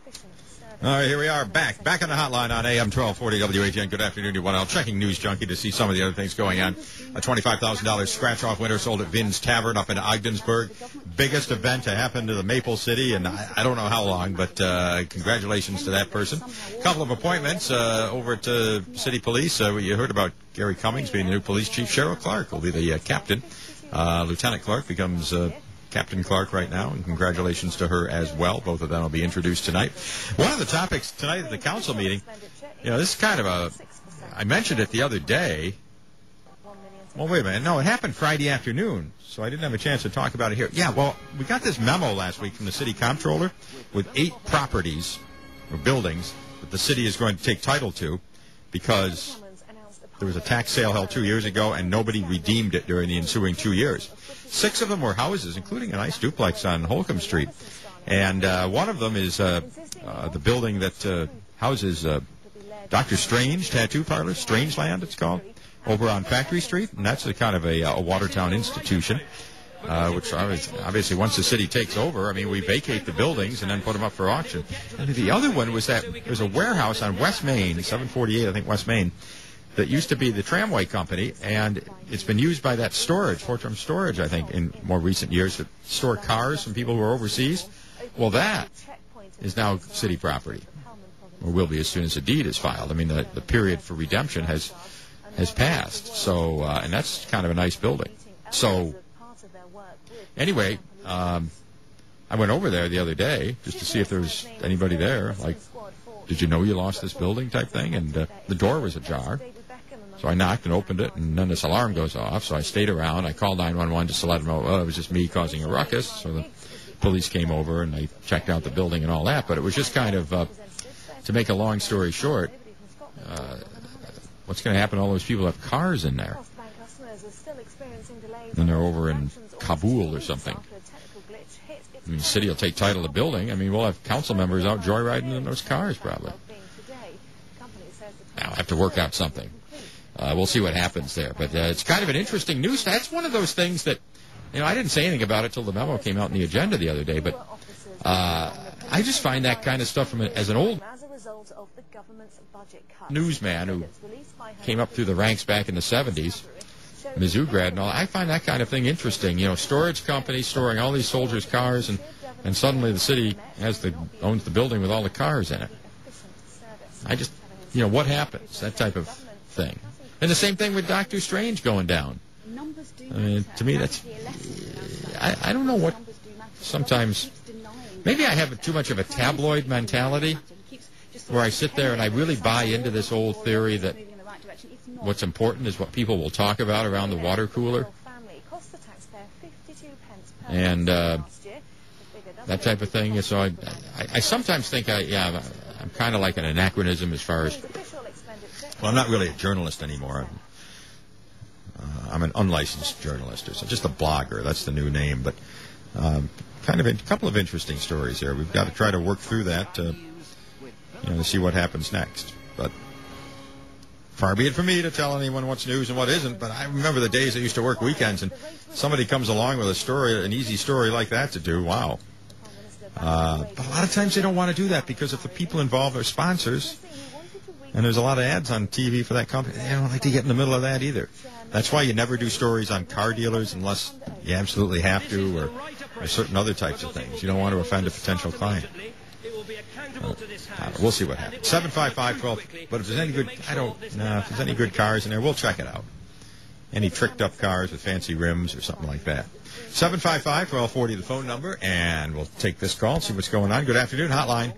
All right, here we are, back on the hotline on AM 1240 WAGN. Good afternoon, everyone. I'm checking Newzjunky to see some of the other things going on. A $25,000 scratch-off winner sold at Vin's Tavern up in Ogdensburg. Biggest event to happen to the Maple City, and I don't know how long, but congratulations to that person. A couple of appointments over at City Police. You heard about Gary Cummings being the new police chief. Cheryl Clark will be the captain. Lieutenant Clark becomes Captain Clark right now, and congratulations to her as well. Both of them will be introduced tonight. One of the topics tonight at the council meeting, this is kind of I mentioned it the other day. Well, wait a minute. No, it happened Friday afternoon, so I didn't have a chance to talk about it here. Yeah, well, we got this memo last week from the city comptroller with 8 properties or buildings that the city is going to take title to because there was a tax sale held 2 years ago and nobody redeemed it during the ensuing 2 years. 6 of them were houses, including a nice duplex on Holcomb Street. And one of them is the building that houses Dr. Strange Tattoo Parlor, Strangeland it's called, over on Factory Street. And that's a kind of a Watertown institution, which obviously once the city takes over, we vacate the buildings and then put them up for auction. And the other one was that there's a warehouse on West Main, 748, I think, West Main, that used to be the tramway company, and it's been used by that storage, Fortran Storage, I think, in more recent years to store cars from people who are overseas. Well, that is now city property, or will be as soon as the deed is filed. The period for redemption has passed, so and that's kind of a nice building. So anyway, I went over there the other day just to see if there was anybody there, like, did you know you lost this building type thing, and the door was ajar. So I knocked and opened it, and then this alarm goes off. So I stayed around. I called 911 just to let them know, it was just me causing a ruckus. So the police came over, and they checked out the building and all that. But it was just kind of, to make a long story short, what's going to happen to all those people who have cars in there? And they're over in Kabul or something. The city will take title of the building. We'll have council members out joyriding in those cars, probably. Now, I'll have to work out something. We'll see what happens there. But it's kind of an interesting news. That's one of those things that, I didn't say anything about it till the memo came out in the agenda the other day. But I just find that kind of stuff as an old newsman who came up through the ranks back in the 70s, Mizzou grad and all, I find that kind of thing interesting. Storage companies storing all these soldiers' cars, and suddenly the city owns the building with all the cars in it. I just, what happens? That type of thing. And the same thing with Dr. Strange going down. To me, that's, I don't know what, sometimes, maybe I have too much of a tabloid mentality where I sit there and I really buy into this old theory that what's important is what people will talk about around the water cooler. And that type of thing. So I sometimes think I'm kind of like an anachronism as far as, well, I'm not really a journalist anymore. I'm an unlicensed journalist, or just a blogger. That's the new name. But kind of a couple of interesting stories there. We've got to try to work through that to see what happens next. But far be it from me to tell anyone what's news and what isn't, but I remember the days I used to work weekends, and somebody comes along with a story, an easy story like that to do. Wow. But a lot of times they don't want to do that because if the people involved are sponsors, and there's a lot of ads on TV for that company, they don't like to get in the middle of that either. That's why you never do stories on car dealers unless you absolutely have to, or certain other types of things. You don't want to offend a potential client. We'll see what happens. 755-12. But if there's any good, if there's any good cars in there, we'll check it out. Any tricked up cars with fancy rims or something like that. 755-1240, the phone number, and we'll take this call and see what's going on. Good afternoon, Hotline.